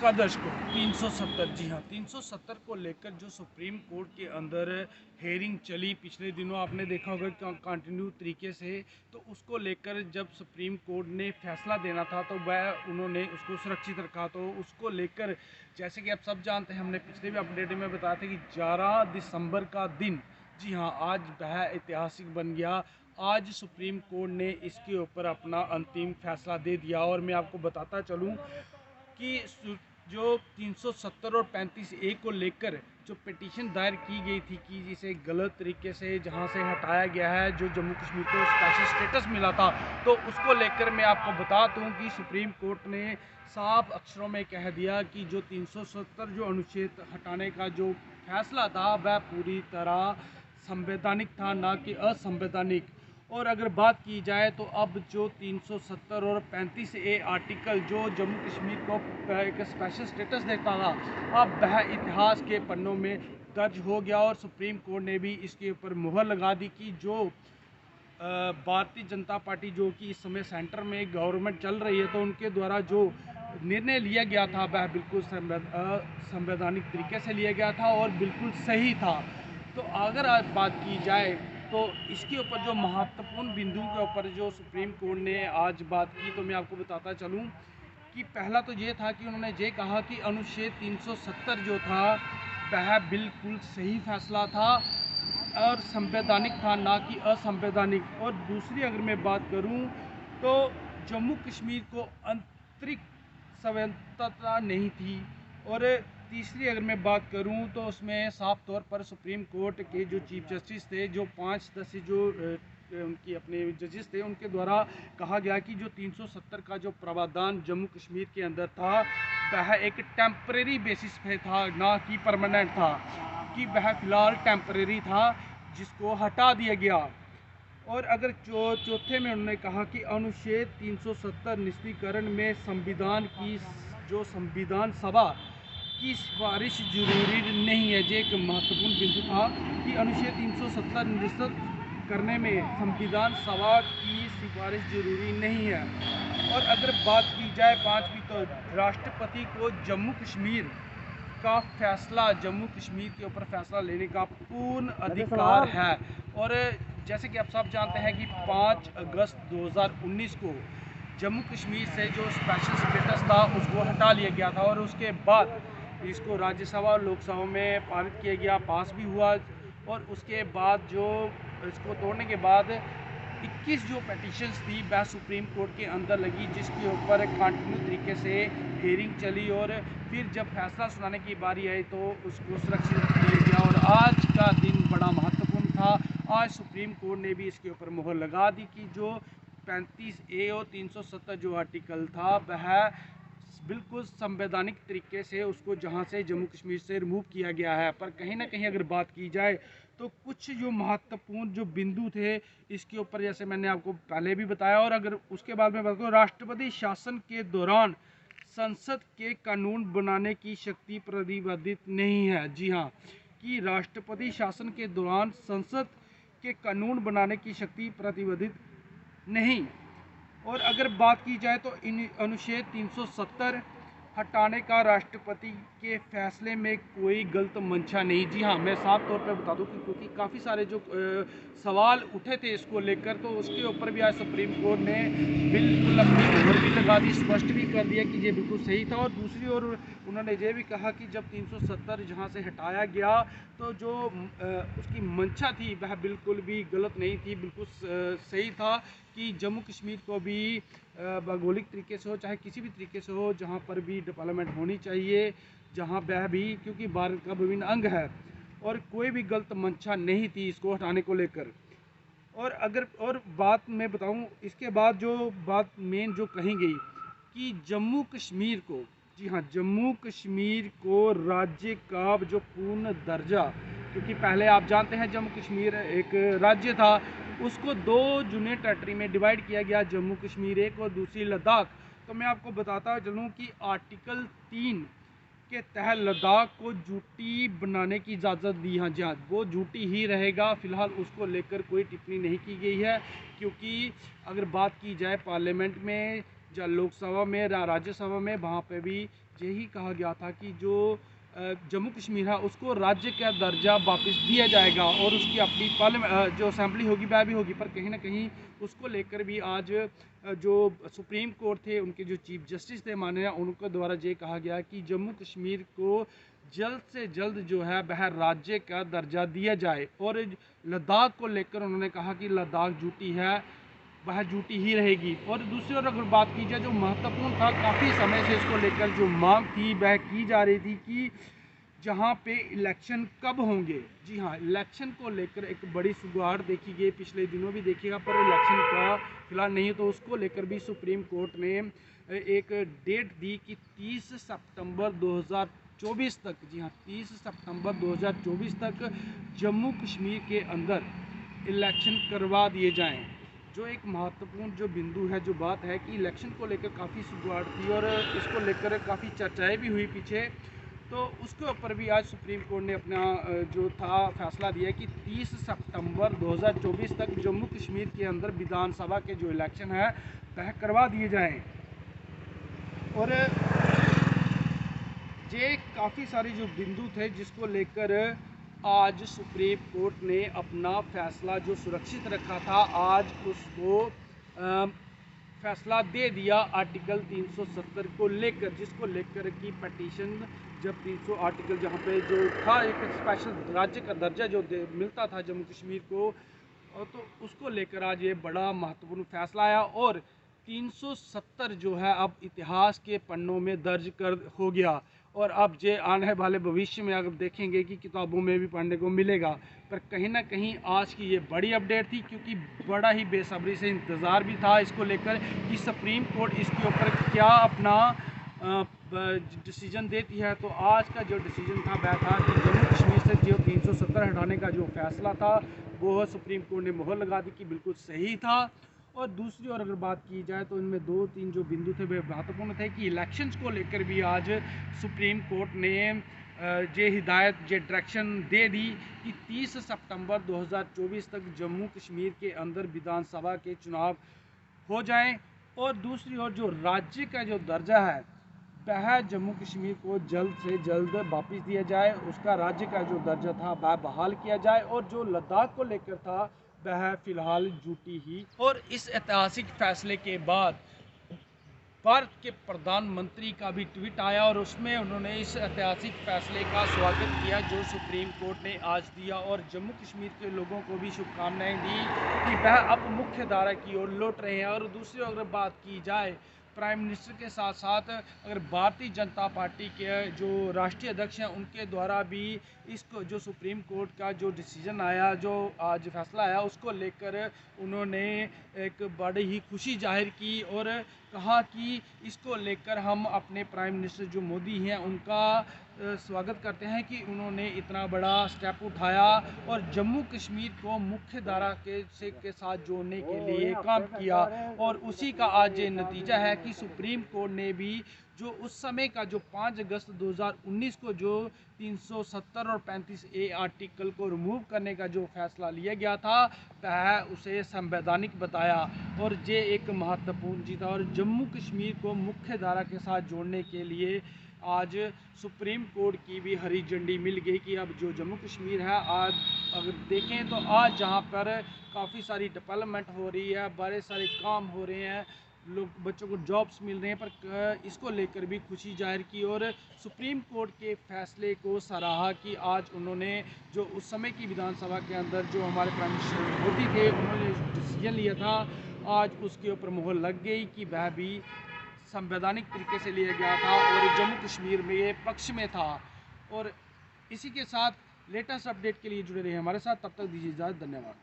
का दशक 370, जी हाँ 370 को लेकर जो सुप्रीम कोर्ट के अंदर हेयरिंग चली पिछले दिनों, आपने देखा होगा कंटिन्यू तरीके से। तो उसको लेकर जब सुप्रीम कोर्ट ने फैसला देना था तो वह उन्होंने उसको सुरक्षित रखा। तो उसको लेकर जैसे कि आप सब जानते हैं, हमने पिछले भी अपडेट में बताया था कि 11 दिसंबर का दिन, जी हाँ आज वह ऐतिहासिक बन गया। आज सुप्रीम कोर्ट ने इसके ऊपर अपना अंतिम फैसला दे दिया। और मैं आपको बताता चलूँ कि जो 370 और 35A को लेकर जो पिटीशन दायर की गई थी कि जिसे गलत तरीके से जहां से हटाया गया है, जो जम्मू कश्मीर को स्पेशल स्टेटस मिला था, तो उसको लेकर मैं आपको बता दूं कि सुप्रीम कोर्ट ने साफ अक्षरों में कह दिया कि जो 370 जो अनुच्छेद हटाने का जो फैसला था वह पूरी तरह संवैधानिक था, ना कि असंवैधानिक। और अगर बात की जाए तो अब जो 370 और 35A आर्टिकल जो जम्मू कश्मीर को एक स्पेशल स्टेटस देता था, अब वह इतिहास के पन्नों में दर्ज हो गया। और सुप्रीम कोर्ट ने भी इसके ऊपर मुहर लगा दी कि जो भारतीय जनता पार्टी जो कि इस समय सेंटर में गवर्नमेंट चल रही है, तो उनके द्वारा जो निर्णय लिया गया था वह बिल्कुल संवैधानिक तरीके से लिया गया था और बिल्कुल सही था। तो अगर आज बात की जाए तो इसके ऊपर जो महत्वपूर्ण बिंदु के ऊपर जो सुप्रीम कोर्ट ने आज बात की, तो मैं आपको बताता चलूं कि पहला तो ये था कि उन्होंने ये कहा कि अनुच्छेद 370 जो था वह बिल्कुल सही फैसला था और संवैधानिक था, ना कि असंवैधानिक। और दूसरी अगर मैं बात करूं तो जम्मू कश्मीर को आंतरिक स्वतंत्रता नहीं थी। और तीसरी अगर मैं बात करूं तो उसमें साफ तौर पर सुप्रीम कोर्ट के जो चीफ जस्टिस थे, जो 5 सदस्य जो उनकी अपने जजेस थे, उनके द्वारा कहा गया कि जो 370 का जो प्रावधान जम्मू कश्मीर के अंदर था वह एक टेम्परेरी बेसिस पे था, ना कि परमानेंट था, कि वह फिलहाल टेम्परेरी था जिसको हटा दिया गया। और अगर चौथे में उन्होंने कहा कि अनुच्छेद 370 निश्चितीकरण में संविधान की जो संविधान सभा की सिफारिश जरूरी नहीं है। ये एक महत्वपूर्ण बिंदु था कि अनुच्छेद 370 निश्चित करने में संविधान सभा की सिफारिश जरूरी नहीं है। और अगर बात की जाए पांचवी, तो राष्ट्रपति को जम्मू कश्मीर का फैसला, जम्मू कश्मीर के ऊपर फैसला लेने का पूर्ण अधिकार है। और जैसे कि आप सब जानते हैं कि 5 अगस्त 2019 को जम्मू कश्मीर से जो स्पेशल स्टेटस था उसको हटा लिया गया था। और उसके बाद इसको राज्यसभा और लोकसभा में पारित किया गया, पास भी हुआ। और उसके बाद जो इसको तोड़ने के बाद 21 जो पिटीशंस थी वह सुप्रीम कोर्ट के अंदर लगी, जिसके ऊपर कंटिन्यू तरीके से हेयरिंग चली। और फिर जब फैसला सुनाने की बारी आई तो उसको सुरक्षित रख लिया गया। और आज का दिन बड़ा महत्वपूर्ण था। आज सुप्रीम कोर्ट ने भी इसके ऊपर मुहर लगा दी कि जो 35A और 370 जो आर्टिकल था वह बिल्कुल संवैधानिक तरीके से उसको जहां से जम्मू कश्मीर से रिमूव किया गया है। पर कहीं ना कहीं अगर बात की जाए तो कुछ जो महत्वपूर्ण जो बिंदु थे इसके ऊपर, जैसे मैंने आपको पहले भी बताया। और अगर उसके बाद में बात करूँ, राष्ट्रपति शासन के दौरान संसद के कानून बनाने की शक्ति प्रतिबंधित नहीं है। जी हाँ, कि राष्ट्रपति शासन के दौरान संसद के कानून बनाने की शक्ति प्रतिबंधित नहीं। और अगर बात की जाए तो इन अनुच्छेद 370 हटाने का राष्ट्रपति के फैसले में कोई गलत मंशा नहीं। जी हाँ, मैं साफ तौर पर बता दूं कि क्योंकि काफ़ी सारे जो सवाल उठे थे इसको लेकर, तो उसके ऊपर भी आज सुप्रीम कोर्ट ने बिल्कुल अपनी मुहर भी लगा दी, स्पष्ट भी कर दिया कि ये बिल्कुल सही था। और दूसरी ओर उन्होंने ये भी कहा कि जब 370 जहाँ से हटाया गया तो जो उसकी मंशा थी वह बिल्कुल भी गलत नहीं थी, बिल्कुल सही था कि जम्मू कश्मीर को भी भौगोलिक तरीके से हो चाहे किसी भी तरीके से हो, जहाँ पर भी डेवलपमेंट होनी चाहिए, जहाँ वह भी, क्योंकि भारत का विभिन्न अंग है। और कोई भी गलत मंशा नहीं थी इसको हटाने को लेकर। और अगर और बात मैं बताऊं, इसके बाद जो बात मेन जो कही गई कि जम्मू कश्मीर को, जी हाँ जम्मू कश्मीर को राज्य का जो पूर्ण दर्जा, क्योंकि पहले आप जानते हैं जम्मू कश्मीर एक राज्य था, उसको 2 यूनियन टेरिटरी में डिवाइड किया गया, जम्मू कश्मीर एक और दूसरी लद्दाख। तो मैं आपको बताता चलूँ कि आर्टिकल 3 के तहत लद्दाख को यूटी बनाने की इजाज़त दी। हाँ जी हाँ, वो यूटी ही रहेगा, फ़िलहाल उसको लेकर कोई टिप्पणी नहीं की गई है। क्योंकि अगर बात की जाए पार्लियामेंट में या लोकसभा में या राज्यसभा में, वहाँ पे भी यही कहा गया था कि जो जम्मू कश्मीर है उसको राज्य का दर्जा वापस दिया जाएगा और उसकी अपनी जो असेंबली होगी वह भी होगी। पर कहीं ना कहीं उसको लेकर भी आज जो सुप्रीम कोर्ट थे, उनके जो चीफ जस्टिस थे माननीय, उनके द्वारा ये कहा गया कि जम्मू कश्मीर को जल्द से जल्द जो है वह राज्य का दर्जा दिया जाए। और लद्दाख को लेकर उन्होंने कहा कि लद्दाख झूठी है, वह झूठी ही रहेगी। और दूसरी ओर अगर बात की जाए, जो महत्वपूर्ण था, काफ़ी समय से इसको लेकर जो मांग थी वह की जा रही थी कि जहाँ पे इलेक्शन कब होंगे। जी हाँ, इलेक्शन को लेकर एक बड़ी सुगाड़ देखी गई, पिछले दिनों भी देखिएगा, पर इलेक्शन का फिलहाल नहीं। तो उसको लेकर भी सुप्रीम कोर्ट ने एक डेट दी कि 30 सितंबर 2024 तक, जी हाँ 30 सितंबर 2024 तक जम्मू कश्मीर के अंदर इलेक्शन करवा दिए जाएं। जो एक महत्वपूर्ण जो बिंदु है, जो बात है कि इलेक्शन को लेकर काफ़ी सुगवाड़ थी और इसको लेकर काफ़ी चर्चाएं भी हुई पीछे। तो उसके ऊपर भी आज सुप्रीम कोर्ट ने अपना जो था फैसला दिया कि 30 सितंबर 2024 तक जम्मू कश्मीर के अंदर विधानसभा के जो इलेक्शन है वह करवा दिए जाएं। और ये काफ़ी सारे जो बिंदु थे जिसको लेकर आज सुप्रीम कोर्ट ने अपना फैसला जो सुरक्षित रखा था, आज उसको फैसला दे दिया आर्टिकल 370 को लेकर, जिसको लेकर की पटिशन जब 300 आर्टिकल जहाँ पे जो था एक स्पेशल राज्य का दर्जा जो मिलता था जम्मू कश्मीर को, तो उसको लेकर आज ये बड़ा महत्वपूर्ण फैसला आया। और 370 जो है अब इतिहास के पन्नों में दर्ज कर हो गया। और अब जे आने वाले भविष्य में अगर देखेंगे कि किताबों में भी पढ़ने को मिलेगा। पर कहीं ना कहीं आज की ये बड़ी अपडेट थी, क्योंकि बड़ा ही बेसब्री से इंतज़ार भी था इसको लेकर कि सुप्रीम कोर्ट इसके ऊपर क्या अपना डिसीजन देती है। तो आज का जो डिसीजन था वह था कि जम्मू कश्मीर से जो 370 हटाने का जो फैसला था वो सुप्रीम कोर्ट ने मोहर लगा दी कि बिल्कुल सही था। और दूसरी ओर अगर बात की जाए तो इनमें 2-3 जो बिंदु थे वे महत्वपूर्ण थे कि इलेक्शंस को लेकर भी आज सुप्रीम कोर्ट ने ये हिदायत, ये डायरेक्शन दे दी कि 30 सितंबर 2024 तक जम्मू कश्मीर के अंदर विधानसभा के चुनाव हो जाएं। और दूसरी ओर जो राज्य का जो दर्जा है वह जम्मू कश्मीर को जल्द से जल्द वापस दिया जाए, उसका राज्य का जो दर्जा था वह बहाल किया जाए। और जो लद्दाख को लेकर था वह फिलहाल झूठी ही। और इस ऐतिहासिक फैसले के बाद भारत के प्रधानमंत्री का भी ट्वीट आया और उसमें उन्होंने इस ऐतिहासिक फैसले का स्वागत किया जो सुप्रीम कोर्ट ने आज दिया, और जम्मू कश्मीर के लोगों को भी शुभकामनाएं दी कि वह अब मुख्य धारा की ओर लौट रहे हैं। और दूसरी अगर बात की जाए प्राइम मिनिस्टर के साथ साथ अगर भारतीय जनता पार्टी के जो राष्ट्रीय अध्यक्ष हैं उनके द्वारा भी इसको जो सुप्रीम कोर्ट का जो डिसीजन आया, जो आज फैसला आया, उसको लेकर उन्होंने एक बड़ी ही खुशी जाहिर की और कहा कि इसको लेकर हम अपने प्राइम मिनिस्टर जो मोदी हैं उनका स्वागत करते हैं कि उन्होंने इतना बड़ा स्टेप उठाया और जम्मू कश्मीर को मुख्य धारा के साथ जोड़ने के लिए काम किया। और उसी का आज ये नतीजा है कि सुप्रीम कोर्ट ने भी जो उस समय का जो 5 अगस्त 2019 को जो 370 और 35A आर्टिकल को रिमूव करने का जो फैसला लिया गया था वह उसे संवैधानिक बताया। और ये एक महत्वपूर्ण चीज़ था और जम्मू कश्मीर को मुख्य धारा के साथ जोड़ने के लिए आज सुप्रीम कोर्ट की भी हरी झंडी मिल गई कि अब जो जम्मू कश्मीर है, आज अगर देखें तो आज जहाँ पर काफ़ी सारी डेवलपमेंट हो रही है, बड़े सारे काम हो रहे हैं, लोग बच्चों को जॉब्स मिल रहे हैं, पर इसको लेकर भी खुशी जाहिर की और सुप्रीम कोर्ट के फैसले को सराहा कि आज उन्होंने जो उस समय की विधानसभा के अंदर जो हमारे प्राइम मिनिस्टर मोदी थे उन्होंने डिसीजन लिया था, आज उसके ऊपर मुहर लग गई कि वह भी संवैधानिक तरीके से लिया गया था और जम्मू कश्मीर में ये पक्ष में था। और इसी के साथ लेटेस्ट अपडेट के लिए जुड़े रहे हमारे साथ, तब तक दीजिए इजाज़त, धन्यवाद।